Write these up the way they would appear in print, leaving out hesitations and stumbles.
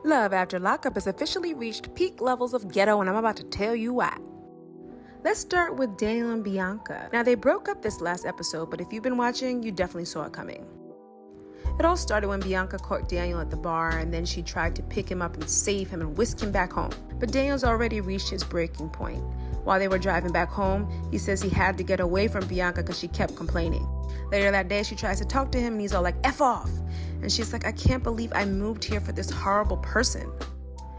Love after lockup has officially reached peak levels of ghetto, and I'm about to tell you why. Let's start with Daniel and Bianca. Now, they broke up this last episode, but if you've been watching, you definitely saw it coming. It all started when Bianca caught Daniel at the bar, and then she tried to pick him up and save him and whisk him back home. But Daniel's already reached his breaking point. While they were driving back home, he says he had to get away from Bianca because she kept complaining. Later that day, she tries to talk to him, and he's all like, F off. And she's like, I can't believe I moved here for this horrible person.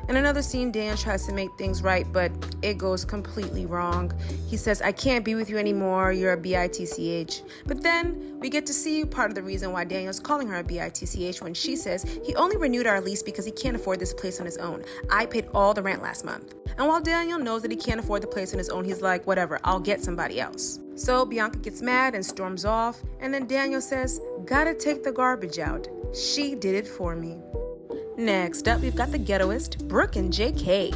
In another scene, Dan tries to make things right, but it goes completely wrong. He says, I can't be with you anymore, you're a bitch. But then we get to see part of the reason why Daniel's calling her a bitch when she says he only renewed our lease because he can't afford this place on his own. I paid all the rent last month. And while Daniel knows that he can't afford the place on his own, he's like, whatever, I'll get somebody else. So Bianca gets mad and storms off, and then Daniel says, gotta take the garbage out. She did it for me. Next up, we've got the ghettoist, Brooke and JK.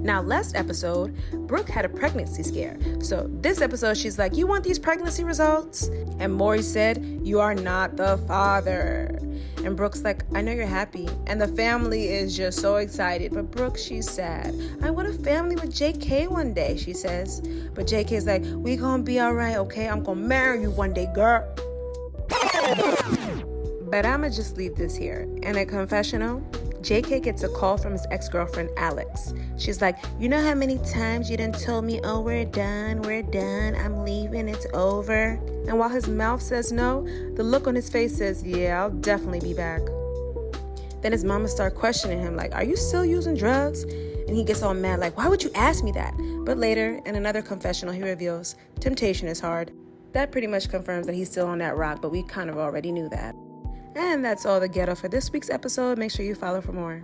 Now, last episode, Brooke had a pregnancy scare. So this episode, she's like, you want these pregnancy results? And Maury said, you are not the father. And Brooke's like, I know you're happy. And the family is just so excited. But Brooke, she's sad. I want a family with JK one day, she says. But JK's like, we gonna be all right, okay? I'm gonna marry you one day, girl. But I'ma just leave this here. In a confessional, JK gets a call from his ex-girlfriend, Alex. She's like, you know how many times you done told me, oh, we're done, I'm leaving, it's over? And while his mouth says no, the look on his face says, yeah, I'll definitely be back. Then his mama starts questioning him, like, are you still using drugs? And he gets all mad, like, why would you ask me that? But later, in another confessional, he reveals, temptation is hard. That pretty much confirms that he's still on that rock, but we kind of already knew that. And that's all the ghetto for this week's episode. Make sure you follow for more.